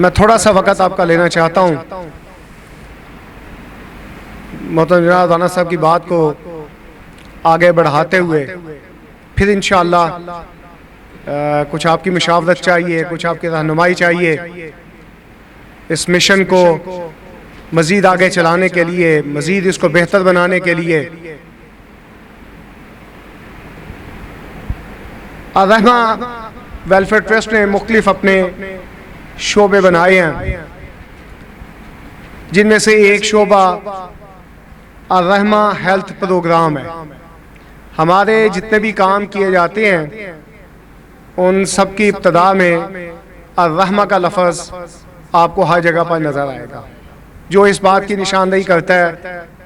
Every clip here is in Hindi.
मैं थोड़ा सा वक़्त आपका लेना चाहता हूँ मोहतरम जनाब राना साहब की बात को आगे बढ़ाते हुए, फिर इंशाअल्लाह कुछ आपकी मुशावरत चाहिए, कुछ आपकी रहनुमाई चाहिए इस मिशन को मज़ीद आगे चलाने के लिए, मज़ीद इसको बेहतर बनाने के लिए। अर्रहमा वेलफेयर ट्रस्ट ने मुख्तलिफ अपने शोबे बनाए हैं, जिनमें से एक शोबा अर्रहमा हेल्थ प्रोग्राम है। हमारे जितने भी काम किए जाते हैं उन सब की इब्तदा में अर्रहमा का लफ्ज़ आपको हर जगह पर नज़र आएगा, जो इस बात की निशानदेही करता है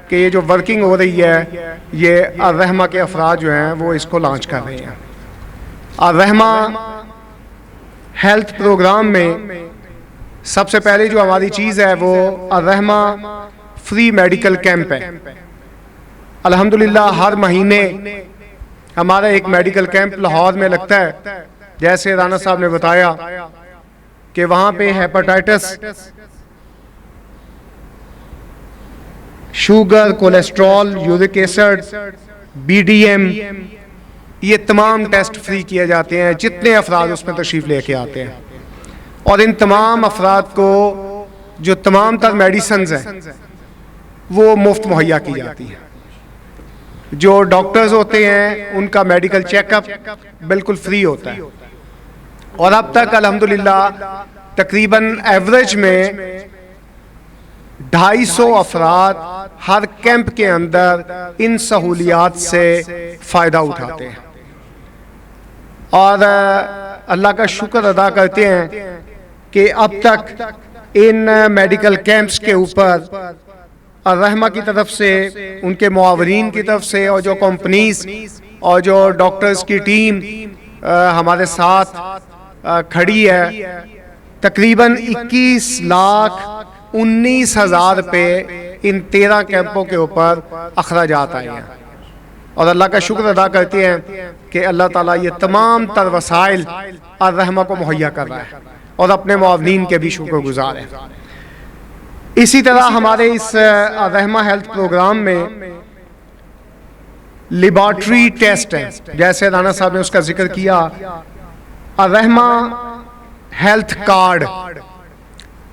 कि ये जो वर्किंग हो रही है ये अर्रहमा के अफराद जो हैं वो इसको लॉन्च कर रहे हैं। अर्रहमा हेल्थ प्रोग्राम में सबसे पहले जो हमारी चीज़ है वो अर्रहमा फ्री मेडिकल कैंप है। अल्हम्दुलिल्लाह हर महीने हमारा एक मेडिकल कैंप लाहौर में लगता है। जैसे राना साहब ने बताया कि वहाँ पे hepatitis, sugar, cholesterol, uric acid, BDM, ये तमाम टेस्ट फ्री किए जाते हैं जितने अफराद उसमें तशरीफ़ लेके आते हैं। और इन तमाम अफराद को जो तमाम तर मेडिसिन हैं वो मुफ्त मुहैया की जाती है। जो डॉक्टर्स होते हैं उनका मेडिकल चेकअप बिल्कुल फ्री होता है। और अब तक अल्हम्दुलिल्लाह तकरीबन एवरेज में 250 अफराद हर कैंप के अंदर इन सहूलियात से फ़ायदा उठाते हैं और अल्लाह का शुक्र अदा करते हैं कि अब तक इन मेडिकल कैंप्स के ऊपर अर्रहमा की तरफ से, उनके मुआवरीन की तरफ से और जो कंपनीज और जो डॉक्टर्स की टीम हमारे साथ खड़ी है, तकरीबन 21,19,000 रुपये इन 13 कैंपों के ऊपर अखराजात आए हैं। और अल्लाह का शुक्र अदा करते हैं कि अल्लाह ताला ये तमाम तर वसाइल अर्रहमा को मुहैया कर रहा है और अपने मुआवनीन के भी शुक्रगुजार हैं। इसी तरह हमारे इस अर्रहमा हेल्थ प्रोग्राम में लेबॉर्ट्री टेस्ट है। जैसे राना साहब ने उसका जिक्र किया, अर्रहमा हेल्थ कार्ड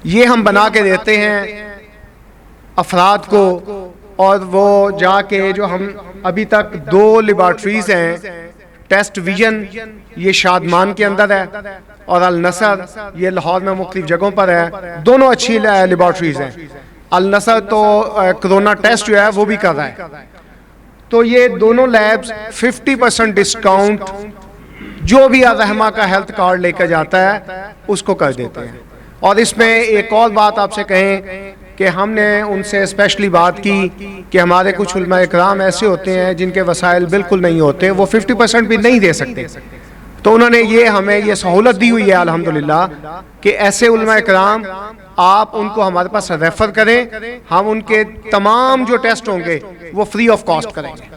ये हम बना के देते हैं अफराद को, और वो जाके जो हम अभी तक 2 लेबॉर्ट्रीज हैं, टेस्ट विजन ये शादमान के अंदर है और अल नसर ये लाहौर में मुख्तलिफ जगहों पर है। दोनों अच्छी लेबॉर्ट्रीज हैं। अल नसर तो कोरोना टेस्ट जो है वो भी कर रहा है। तो ये दोनों लैब्स 50% डिस्काउंट जो भी अर्रहमा का हेल्थ कार्ड लेकर जाता है उसको कर देते हैं। और इसमें एक और बात आपसे कहें कि हमने उनसे स्पेशली बात की कि हमारे कुछ उलमा इकराम ऐसे होते हैं जिनके वसाइल बिल्कुल नहीं होते, वो 50% भी नहीं दे सकते। तो उन्होंने ये हमें ये सहूलत दी हुई है अल्हम्दुलिल्लाह कि ऐसे उलमा इकराम आप उनको हमारे पास रेफ़र करें, हम उनके तमाम जो टेस्ट होंगे वो फ्री ऑफ कॉस्ट करेंगे,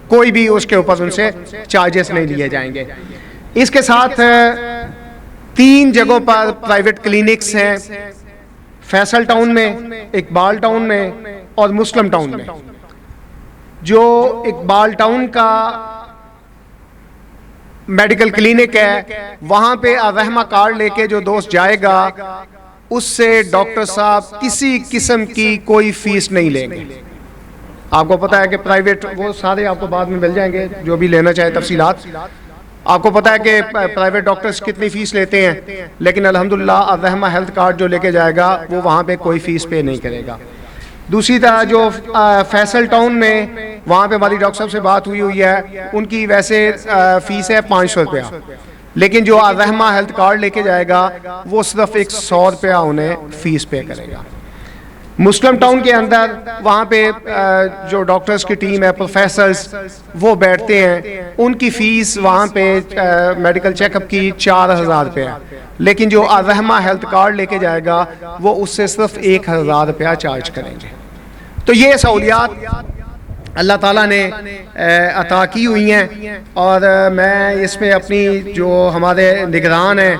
कोई भी उसके ऊपर उनसे चार्जेस नहीं लिए जाएंगे। इसके साथ 3 जगहों पर प्राइवेट क्लिनिक्स हैं, फैसल टाउन में, इकबाल टाउन में और मुस्लिम टाउन में। जो इकबाल टाउन का मेडिकल क्लिनिक है वहाँ पे अर्रहमा कार्ड लेके जो दोस्त जाएगा उससे डॉक्टर साहब किसी किस्म की कोई फीस नहीं लेंगे। आपको पता है कि प्राइवेट वो सारे आपको बाद में मिल जाएंगे, जो भी लेना चाहे तफसीलात। आपको पता है कि प्राइवेट डॉक्टर्स कितनी फ़ीस लेते हैं, लेकिन अल्हम्दुलिल्लाह अर्रहमा हेल्थ कार्ड जो लेके जाएगा वो वहाँ पे कोई फ़ीस पे नहीं करेगा। दूसरी तरह जो फैसल टाउन में वहाँ पे हमारी डॉक्टर साहब से बात हुई है, उनकी वैसे फ़ीस है 500 रुपया, लेकिन जो अर्रहमा हेल्थ कार्ड लेके जाएगा वो सिर्फ 100 रुपया उन्हें फ़ीस पे करेगा। मुस्लिम टाउन के अंदर वहाँ पे जो डॉक्टर्स की टीम है, प्रोफेसर्स वो बैठते हैं, उनकी फ़ीस वहाँ पे मेडिकल चेकअप की 4,000 रुपया है, लेकिन जो अर्रहमा हेल्थ कार्ड लेके जाएगा वो उससे सिर्फ 1,000 रुपया चार्ज करेंगे। तो ये सहूलियात अल्लाह ताला ने अता की हुई हैं और मैं इसमें अपनी जो हमारे निगरान हैं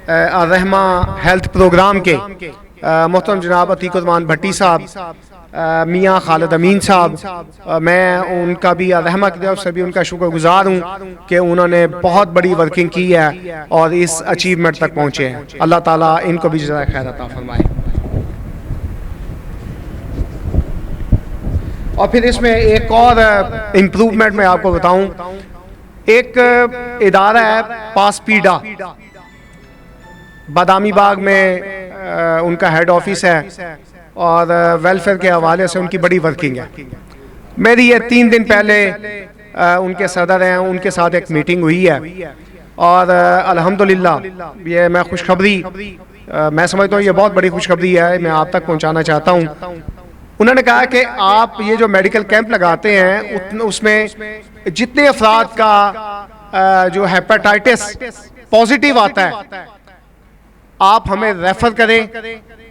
रहमा हेल्थ प्रोग्राम के मोहतरम जनाब अतीकुर्रहमान भट्टी साहब, मियाँ खालिद अमीन साहब, मैं उनका भी रहमा की तरफ से भी उनका शुक्रगुजार हूँ कि उन्होंने बहुत बड़ी वर्किंग की है और इस अचीवमेंट तक पहुँचे हैं। अल्लाह ताला इनको भी जज़ाए खैर अता फरमाए। और फिर इसमें एक और इम्प्रूवमेंट मैं आपको बताऊं, एक इदारा है पासपीडा, बादामी बाग में उनका हेड ऑफिस है और वेलफेयर के हवाले से उनकी बड़ी वर्किंग है। मेरी ये 3 दिन पहले उनके सदर हैं, उनके साथ एक मीटिंग हुई है और अल्हम्दुलिल्लाह ये मैं खुशखबरी मैं समझता हूँ ये बहुत बड़ी खुशखबरी है, मैं आप तक पहुँचाना चाहता हूँ। उन्होंने कहा कि आप ये जो मेडिकल कैंप लगाते हैं उसमें जितने अफराद का जो हेपेटाइटिस पॉजिटिव आता है आप हमें रेफर करें,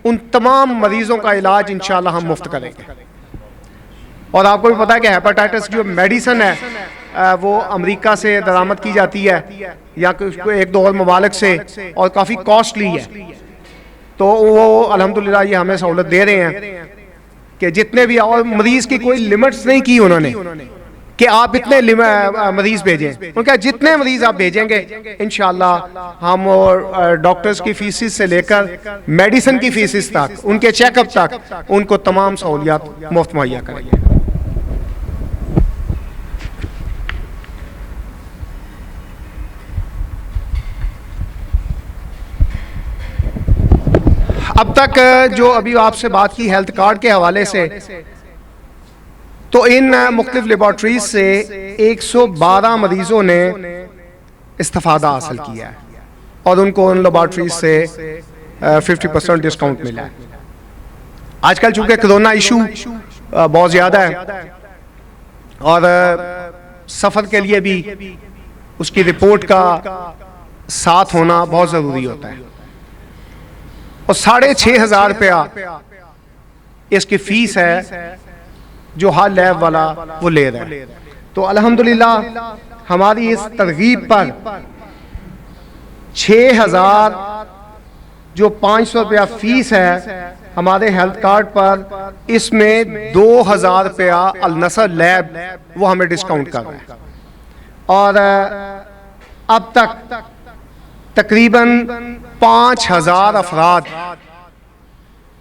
उन तमाम मरीजों का इलाज इंशाल्लाह हम मुफ्त करेंगे। और आपको भी पता है कि हेपेटाइटिस जो मेडिसिन है वो अमेरिका से दरामद की जाती है या एक दो और ममालिक से और काफ़ी कॉस्टली है। तो वो अल्हम्दुलिल्लाह ये हमें सहूलत दे रहे हैं कि जितने भी, और मरीज की कोई लिमिट्स नहीं की उन्होंने कि आप इतने मरीज भेजें। उनका जितने मरीज आप भेजेंगे इंशाल्लाह हम और डॉक्टर्स की फीसिस से लेकर मेडिसिन की फीसिस तक, उनके चेकअप तक उनको तमाम सहूलियात मुफ्त मुहैया करेंगे। अब तक जो अभी आपसे बात की हेल्थ कार्ड के हवाले से, तो इन मुख्तलिफ लेबॉर्ट्रीज से 112 मरीजों ने इस्तिफादा हासिल किया है और उनको उन लेबॉर्ट्रीज से 50% डिस्काउंट मिला है। आजकल चूंकि कोरोना इशू बहुत ज़्यादा है और सफ़र के लिए भी उसकी रिपोर्ट का साथ होना बहुत ज़रूरी होता है और 6,500 रुपया इसकी फीस है जो हर लैब वाला वो ले रहा है। तो अल्हम्दुलिल्लाह हमारी इस तरगीब पर 6,000 जो 500 रुपया फीस है हमारे हेल्थ कार्ड पर, इसमें 2,000 रुपया अल नसर लैब वो हमें डिस्काउंट कर रहा है और अब तक तकरीबन 5,000 अफराद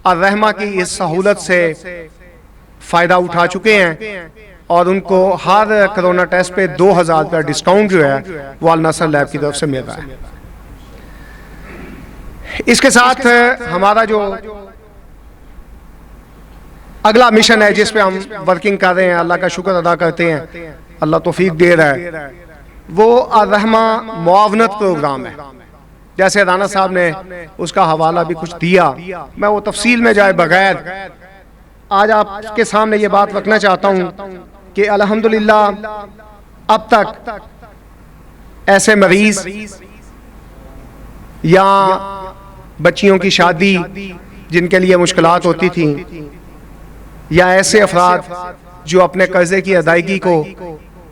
अर्रहमा की इस सहूलत से फ़ायदा उठा चुके हैं और उनको हर कोरोना टेस्ट पे 2,000 रुपया डिस्काउंट जो है वो अल नसर लैब की तरफ से मिल रहा है। इसके साथ हमारा जो अगला मिशन है जिस पे हम वर्किंग कर रहे हैं, अल्लाह का शुक्र अदा करते हैं, अल्लाह तौफीक दे रहा है, वो अर्रहमा मुआवनत प्रोग्राम है। जैसे राना साहब ने उसका हवाला भी कुछ दिया, मैं वो तफसील में जाए बगैर आज आपके सामने ये बात रखना चाहता हूँ कि अल्हम्दुलिल्लाह अब तक ऐसे मरीज या बच्चियों की शादी जिनके लिए मुश्किलात होती थी या ऐसे अफराद जो अपने कर्जे की अदायगी को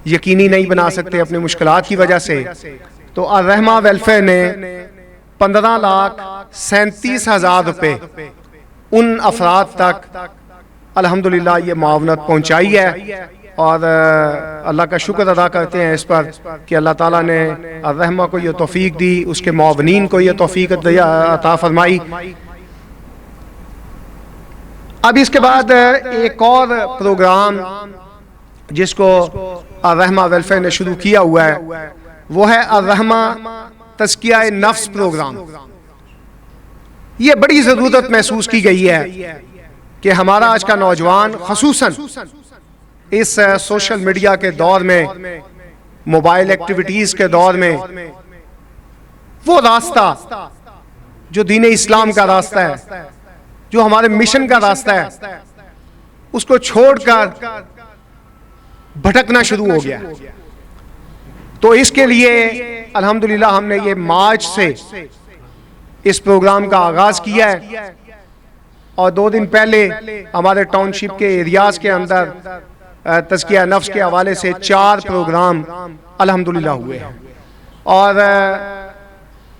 यकीनी नहीं बना सकते अपनी मुश्किलात की वजह से, तो अर्रहमा वेलफेयर ने 15,37,000 रुपये उन अफराद तक अल्हम्दुलिल्लाह ये मुआवनत पहुँचाई है और अल्लाह का शुक्र अदा करते हैं इस पर कि अल्लाह ताला ने अर्रहमा को ये तौफीक दी, उसके मुआवनीन को ये तौफीक अता फरमाई। अब इसके बाद एक और प्रोग्राम जिसको अर्रहमा वेलफेयर ने शुरू किया हुआ है वो है अर्रहमा तज़किया नफ्स प्रोग्राम। ये बड़ी ज़रूरत महसूस की गई है कि हमारा आज का नौजवान ख़ुसूसन इस सोशल मीडिया के दौर में, मोबाइल एक्टिविटीज़ के दौर में, वो रास्ता जो दीन इस्लाम का रास्ता है, जो हमारे मिशन का रास्ता है, उसको छोड़कर भटकना शुरू हो गया। तो इसके लिए अल्हम्दुलिल्लाह हमने ये मार्च से इस प्रोग्राम का आगाज किया है और 2 दिन पहले हमारे टाउनशिप के एरियाज के अंदर तज़किया नफ्स के हवाले से 4 प्रोग्राम अल्हम्दुलिल्लाह हुए हैं और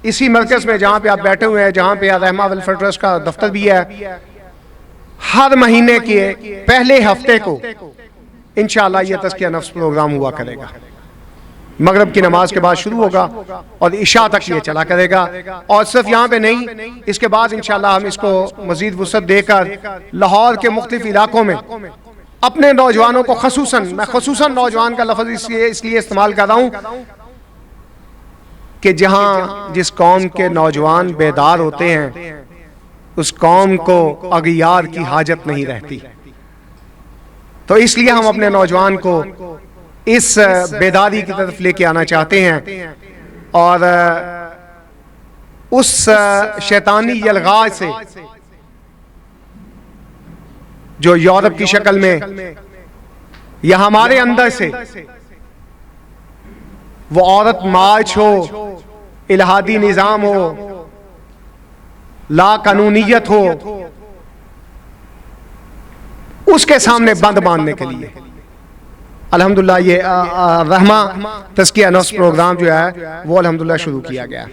इसी मरकज़ में जहाँ पे आप बैठे हुए हैं, जहाँ पे रहमा वेलफेयर ट्रस्ट का दफ्तर भी है, हर महीने के पहले हफ्ते को इंशाअल्लाह ये तज़किया नफ्स प्रोग्राम हुआ करेगा। मगरिब की नमाज के बाद शुरू होगा और इशा तक ये चला करेगा। और सिर्फ यहाँ पे नहीं, इसके बाद इंशाअल्लाह हम इसको मजीद वुसअत देकर लाहौर के मुख्तलिफ इलाकों में अपने नौजवानों को मैं खसूसन नौजवान का लफ्ज़ इसलिए इस्तेमाल कर रहा हूँ कि जहाँ जिस कौम के नौजवान बेदार होते हैं उस कौम को अगियार की हाजत नहीं रहती। तो इसलिए हम अपने नौजवान को इस बेदारी की तरफ लेके आना चाहते हैं और उस शैतानी यलगाह से जो यूरोप की शक्ल में या हमारे अंदर से वो औरत मार्च हो, इलाहादी निज़ाम हो, ला कानूनियत हो, उसके सामने बंद बांधने के लिए अल्हम्दुलिल्लाह ये रहमा तज़किया नफ्स प्रोग्राम जो है वो अल्हम्दुलिल्लाह शुरू किया गया।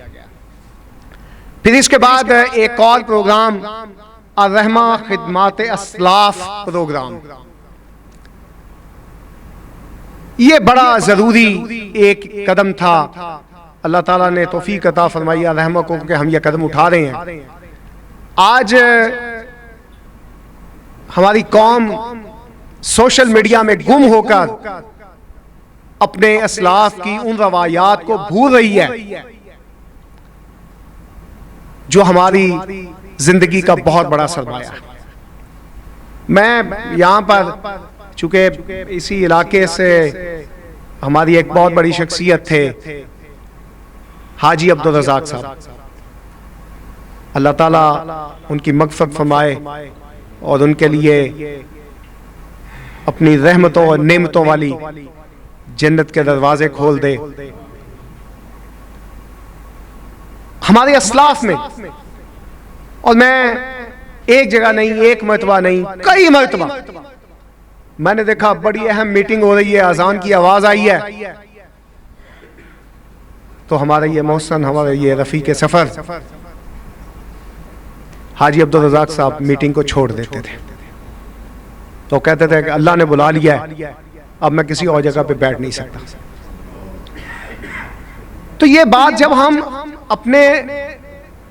फिर इसके बाद एक और प्रोग्राम रहमा खिदमात असलाफ प्रोग्राम, ये बड़ा ज़रूरी एक कदम था। अल्लाह ताला ने तौफीक अता फरमाई रहमा को कि हम ये कदम उठा रहे हैं। आज हमारी कौम सोशल मीडिया में गुम होकर अपने असलाफ की उन रवायात को भूल रही है जो हमारी जिंदगी का बहुत बड़ा सरमाया है। मैं यहाँ पर चूंकि इसी इलाके से हमारी एक बहुत बड़ी शख्सियत थे हाजी अब्दुल रज़ाक साहब, अल्लाह ताला उनकी मग़फ़िरत फरमाए और उनके लिए अपनी रहमतों और नेमतों वाली जन्नत के दरवाजे खोल दे। हमारे असलाफ में, और मैं एक जगह नहीं, एक मरतबा नहीं, कई मरतबा मैंने देखा बड़ी अहम मीटिंग हो रही है, अजान की आवाज आई है तो हमारा ये मोहसन, हमारा ये रफ़ीक सफ़र हाजी अब्दुल रज़ाक साहब मीटिंग को छोड़ देते थे। तो कहते थे कि अल्लाह ने बुला लिया है, अब मैं किसी और जगह पे बैठ नहीं सकता। तो ये बात जब हम अपने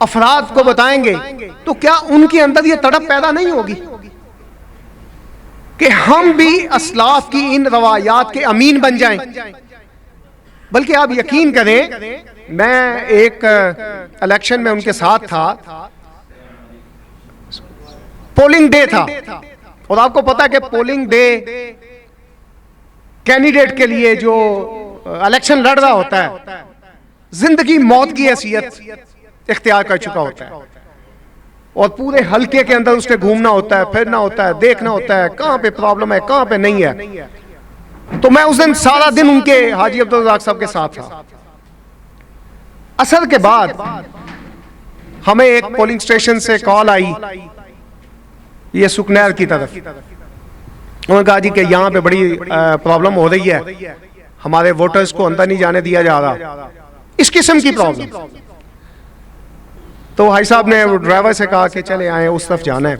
अफराद को बताएंगे तो क्या उनके अंदर ये तड़प पैदा नहीं होगी कि हम भी असलाफ की इन रवायात के अमीन बन जाएं? बल्कि आप यकीन करें, मैं एक इलेक्शन में उनके साथ था, पोलिंग डे था, और आपको पता है कि पोलिंग डे कैंडिडेट के लिए जो इलेक्शन लड़ रहा होता है जिंदगी मौत की हैसियत इख्तियार कर चुका होता है और पूरे हल्के के अंदर उसके घूमना होता है, फिरना होता है, देखना होता है कहां पे प्रॉब्लम है, कहां पे नहीं है। तो मैं उस दिन सारा दिन उनके हाजी अब्दुल रज़ाक साहब के साथ था। असर के बाद हमें एक पोलिंग स्टेशन से कॉल आई, ये सुकनैर की तरफ। उन्होंने कहा जी कि यहाँ पे बड़ी प्रॉब्लम हो रही है, हमारे वोटर्स को अंदर नहीं जाने दिया जा रहा, इस किस्म की प्रॉब्लम। तो भाई साहब ने ड्राइवर से कहा कि चले आए, उस तरफ जाना है,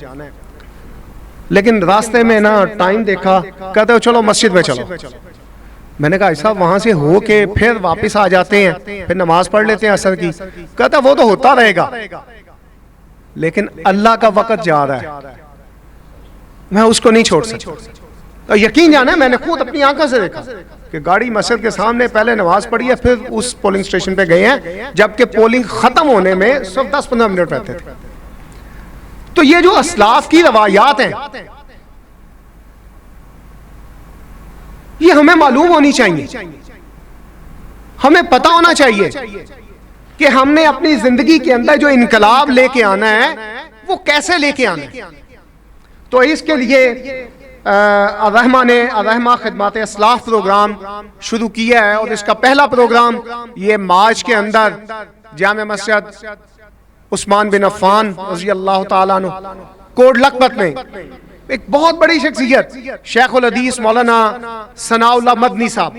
लेकिन रास्ते में ना टाइम देखा, कहते हो चलो मस्जिद में चलो। मैंने कहा साहब वहां से हो के फिर वापस आ जाते हैं, फिर नमाज पढ़ लेते हैं असर की। कहता वो तो होता रहेगा, लेकिन अल्लाह का वक़्त जा रहा है, मैं उसको नहीं छोड़ सकता। तो यकीन जाना, मैंने खुद अपनी आंखों से देखा कि गाड़ी मस्जिद के सामने पहले नमाज पढ़ी है, फिर उस पोलिंग स्टेशन पे गए हैं, जबकि पोलिंग खत्म होने में सिर्फ 10-15 मिनट रहते थे। तो ये जो असलाफ की रवायात हैं, ये हमें मालूम होनी चाहिए, हमें पता होना चाहिए कि हमने अपनी जिंदगी के अंदर जो इनकलाब लेके आना है वो कैसे लेके आना है। तो इसके लिए रहमा खिदमात असलाफ प्रोग्राम शुरू किया है और इसका पहला प्रोग्राम ये मार्च के अंदर जामे मस्जिद उस्मान बिन अफ़्फ़ान रज़ी अल्लाह ताला अन्हु कोट लखपत में एक बहुत बड़ी शख्सियत शेखुल हदीस मौलाना सनाउल्लाह मदनी साहब,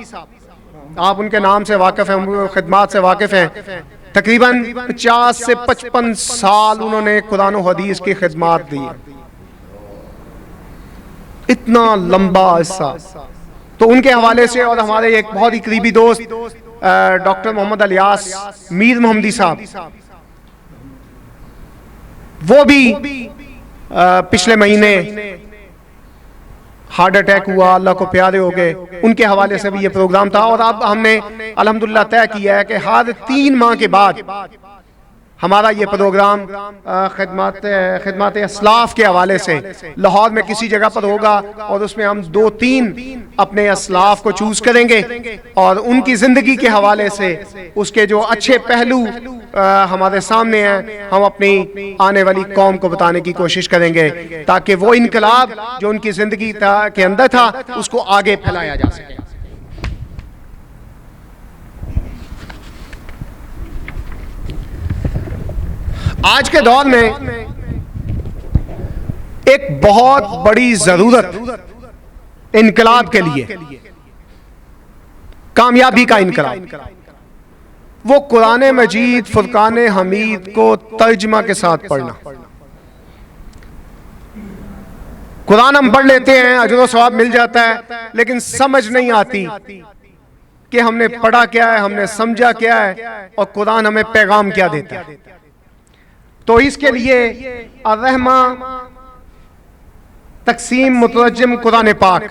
आप उनके नाम से वाकिफ हैं, खिदमात से वाकिफ हैं, तकरीबन 50 से 55 साल उन्होंने कुरान और हदीस की खिदमत दी। इतना लंबा अरसा। तो उनके हवाले से, और हमारे एक बहुत ही करीबी दोस्त डॉक्टर मोहम्मद अलियास मीर मोहम्मदी साहब, वो भी पिछले महीने हार्ट अटैक हुआ, अल्लाह को प्यारे हो गए। उनके हवाले से भी ये प्रोग्राम था। और अब हमने अल्हम्दुलिल्लाह तय किया है कि हर 3 माह के बाद हमारा ये प्रोग्राम खिदमत असलाफ के हवाले से लाहौर में किसी जगह पर होगा, और उसमें हम 2-3 अपने असलाफ को चूज करेंगे और उनकी ज़िंदगी के हवाले से उसके जो अच्छे पहलू हमारे सामने हैं, हम अपनी आने वाली कौम को बताने की कोशिश करेंगे, ताकि वो इनकलाब जो उनकी ज़िंदगी के अंदर था उसको आगे फैलाया जा सके। आज के दौर में एक बहुत बड़ी जरूरत इनकलाब के लिए, कामयाबी का इनकलाब, वो कुरान मजीद फुरकान हमीद को तर्जुमा के साथ पढ़ना। कुरान हम पढ़ लेते हैं, अजर व सवाब मिल जाता है, लेकिन समझ नहीं आती कि हमने पढ़ा क्या है, हमने समझा क्या है, और कुरान हमें पैगाम क्या देता है। तो इसके लिए अर्रहमा तकसीम मुतरज्जिम कुरान पाक,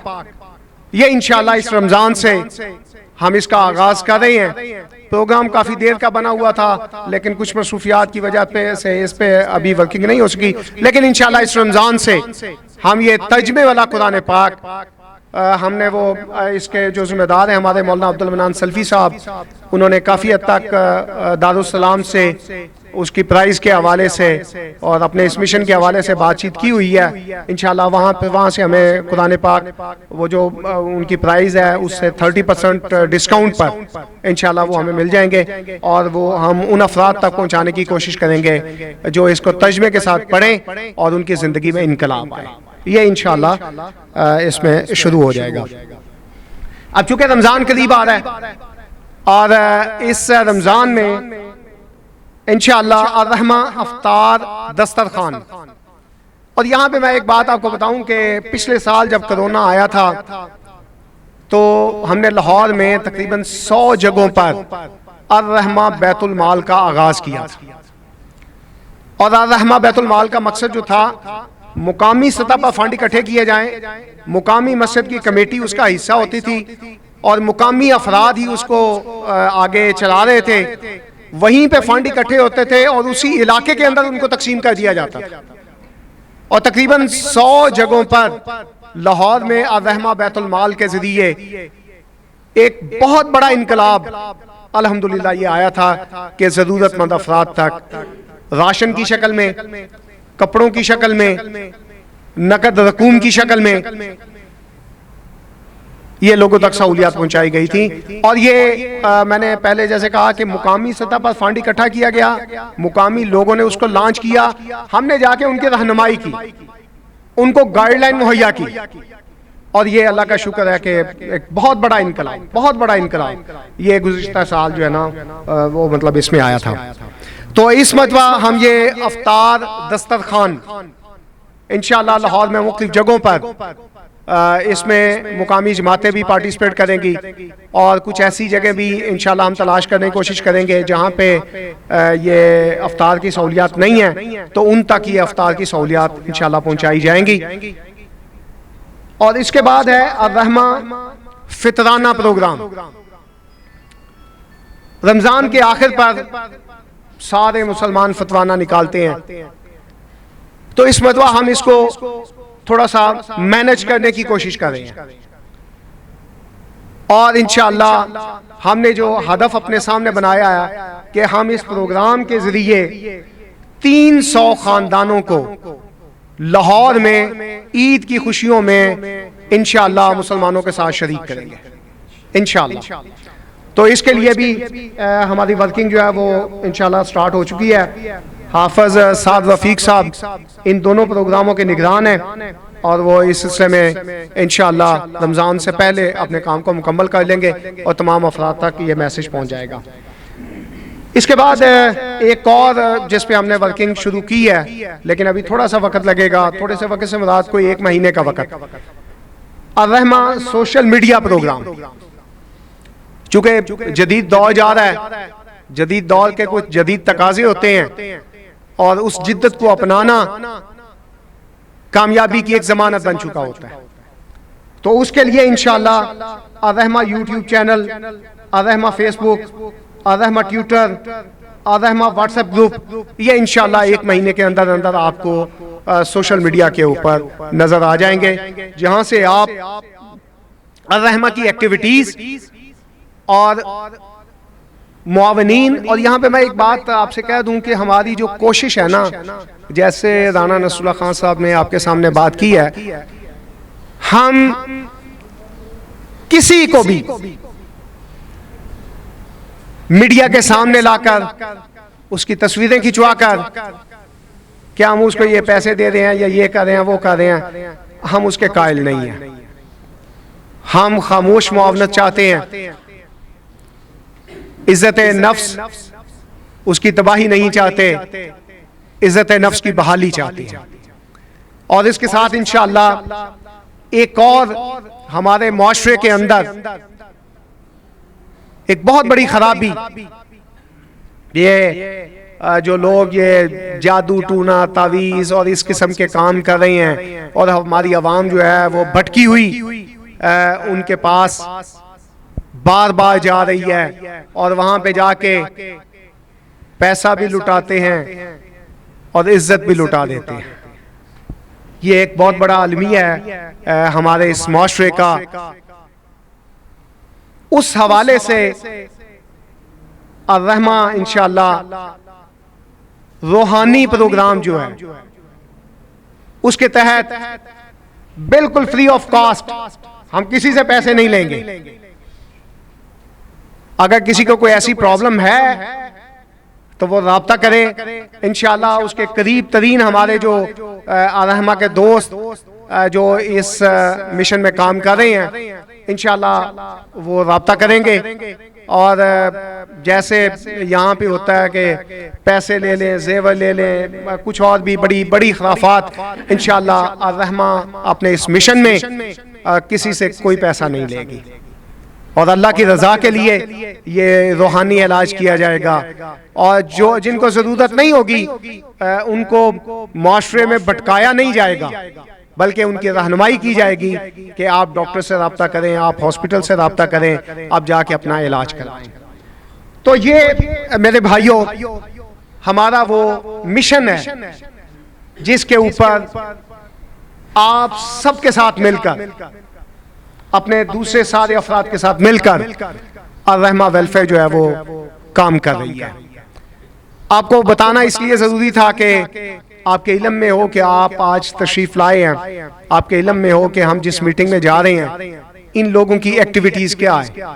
ये इंशाअल्लाह इस रमजान से हम इसका आगाज कर रहे हैं। प्रोग्राम काफी देर का बना हुआ था, लेकिन कुछ मसरूफियात की वजह से इस पे अभी वर्किंग नहीं हो सकी, लेकिन इंशाअल्लाह इस रमजान से हम ये तर्जमे वाला कुरान पाक हमने वो इसके जो जिम्मेदार हैं हमारे मौलाना अब्दुल मन्नान सल्फी साहब, उन्होंने काफ़ी हद तक दारुस्सलाम से उसकी प्राइस के हवाले से और अपने इस मिशन के हवाले से बातचीत की हुई है। इंशाल्लाह वहाँ से हमें कुरान पाक वो जो उनकी प्राइस है उससे 30% डिस्काउंट पर इंशाल्लाह वो हमें मिल जाएंगे, और वो हम उन अफराद तक पहुँचाने की कोशिश करेंगे जो इसको तर्जमे के साथ पढ़ें और उनकी ज़िंदगी में इनकलाब आए। ये इंशाल्लाह इसमें शुरू हो जाएगा। अब चूंकि रमज़ान करीब आ रहा है और इस रमज़ान में इंशाअल्लाह अर्रहमा अफ्तार दस्तरखान, और यहाँ पे मैं एक बात आपको बताऊं कि पिछले साल जब कोरोना आया था तो हमने लाहौर में तकरीबन 100 जगहों पर अर्रहमा बैतुल माल का आगाज किया था। और अर्रहमा बैतुल माल का मकसद जो था, मुकामी सतह पर फंड इकट्ठे किए जाएं, मुकामी मस्जिद की कमेटी उसका हिस्सा होती थी और मुकामी अफराद ही उसको आगे चला रहे थे, वहीं पे फंड इकट्ठे होते थे और उसी इलाके के अंदर उनको तकसीम कर दिया जाता था। और तकरीबन 100 जगहों पर लाहौर में अर्रहमा बैतुल माल के जरिए एक बहुत बड़ा इनकलाब अल्हम्दुलिल्लाह ये आया था कि जरूरतमंद अफराद तक राशन की शक्ल में, कपड़ों की शक्ल में, नकद रकूम की शक्ल में ये लोगों तक सहूलियात पहुंचाई गई थी। और ये मैंने पहले जैसे कहा कि मुकामी सतह पर फंड इकट्ठा किया गया, मुकामी लोगों ने उसको लॉन्च किया, हमने जाके उनकी रहनुमाई की, उनको गाइडलाइन मुहैया की, और ये अल्लाह का शुक्र है कि एक बहुत बड़ा इनकलाब, बहुत बड़ा इनकलाब ये गुज़िश्ता साल जो है ना वो मतलब इसमें आया था। तो इस मरतबा हम ये अफ्तार दस्तरखान इंशाअल्लाह लाहौर में मुख्तलिफ जगहों पर इसमें मुकामी जमातें भी पार्टिसिपेट करेंगी, और कुछ ऐसी जगह भी इंशाल्लाह हम तलाश करने की कोशिश करेंगे जहाँ पे ये अफ्तार की सहूलियात नहीं है, तो उन तक ये अफ्तार की सहूलियात इंशाल्लाह पहुँचाई जाएंगी। और इसके बाद है अर्रहमा फितराना प्रोग्राम। रमज़ान के आखिर पर सारे मुसलमान फितराना निकालते हैं, तो इस मरतबा हम इसको थोड़ा सा मैनेज करने की कोशिश कर रहे हैं, और इंशाअल्लाह हमने जो हदफ अपने सामने बनाया है कि हम इस प्रोग्राम के जरिए 300 खानदानों को लाहौर में ईद की खुशियों में इंशाअल्लाह मुसलमानों के साथ शरीक करेंगे इंशाअल्लाह। तो इसके लिए भी हमारी वर्किंग जो है वो इंशाअल्लाह स्टार्ट हो चुकी है। हाफिज साद रफीक साहब इन दोनों प्रोग्रामों के निगरान हैं, और वो इस सिलसिले में इंशाअल्लाह रमज़ान से पहले अपने काम को मुकम्मल कर लेंगे और तमाम अफराद तक ये मैसेज पहुंच जाएगा। इसके बाद एक और जिस पे हमने वर्किंग शुरू की है, लेकिन अभी थोड़ा सा वक्त लगेगा, थोड़े से वक्त से मुराद कोई 1 महीने का वक्त, अर्रहमा सोशल मीडिया प्रोग्राम। चूंकि जदीद दौर जा रहा है, जदीद दौर के कुछ जदीद तकाजे होते हैं और उस जिद्दत को अपनाना कामयाबी की एक जमानत बन चुका होता है। तो उसके लिए इंशाअल्लाह Arrahma YouTube channel, Arrahma Facebook, Arrahma Twitter, Arrahma WhatsApp group, ये इंशाअल्लाह 1 महीने के अंदर अंदर आपको सोशल मीडिया के ऊपर नजर आ जाएंगे, जहां से आप अर्रहमा की एक्टिविटीज और मुआवनीन। और यहाँ पे मैं एक बात आपसे कह दूं कि हमारी जो कोशिश है ना, जैसे राना नसरुल्लाह खान साहब ने आपके सामने बात की है, हम किसी को भी मीडिया के सामने लाकर उसकी तस्वीरें खिंचवाकर क्या हम उसको ये पैसे दे रहे हैं या ये कर रहे हैं वो कर रहे हैं, हम उसके कायल नहीं हैं। हम खामोश मुआवनत चाहते हैं, इज्जत नफ्स उसकी तबाही नहीं चाहते, इज्जत नफ्स की बहाली चाहते हैं। और इसके साथ इंशाअल्लाह एक और हमारे मुआशरे के अंदर एक बहुत बड़ी खराबी, ये जो लोग ये जादू टूना तावीज़ और इस किस्म के काम कर रहे हैं और हमारी आवाम जो है वो भटकी हुई उनके पास बार बार जा रही है और वहां पे जाके पैसा भी लुटाते हैं और इज्जत भी लुटा देते हैं। ये एक बहुत बड़ा अलमिया है हमारे इस मुआशरे का। उस हवाले से अर्रहमा इंशाअल्लाह रूहानी प्रोग्राम जो है उसके तहत बिल्कुल फ्री ऑफ कॉस्ट, हम किसी से पैसे नहीं लेंगे। अगर किसी को कोई ऐसी प्रॉब्लम है तो वो राब्ता करे, इंशाअल्लाह उसके करीब तरीन हमारे जो अर्रहमा के दोस्त जो इस मिशन में काम कर रहे हैं, इंशाअल्लाह वो राब्ता करेंगे। और जैसे यहाँ पे होता है कि पैसे ले लें, जेवर ले लें, कुछ और भी बड़ी बड़ी खराफात, इंशाअल्लाह अर्रहमा अपने इस मिशन में किसी से कोई पैसा नहीं लेगी और अल्लाह की रजा के लिए ये रूहानी इलाज किया जाएगा। और जो जिनको जरूरत नहीं होगी उनको मुआशरे में भटकाया नहीं जाएगा, बल्कि उनकी रहनुमाई की जाएगी कि आप डॉक्टर से रब्ता करें, आप हॉस्पिटल से रब्ता करें, आप जाके अपना इलाज कराएं। तो ये मेरे भाइयों हमारा वो मिशन है जिसके ऊपर आप सबके साथ मिलकर, अपने दूसरे सारे अफराद के साथ मिलकर अर्रहमा वेलफेयर जो है वो काम कर रही है। आपको बताना इसलिए जरूरी था कि आपके इल्म में हो कि आप आज तशरीफ लाए हैं, आपके इल्म में हो कि हम जिस मीटिंग में जा रहे हैं इन लोगों की एक्टिविटीज क्या है।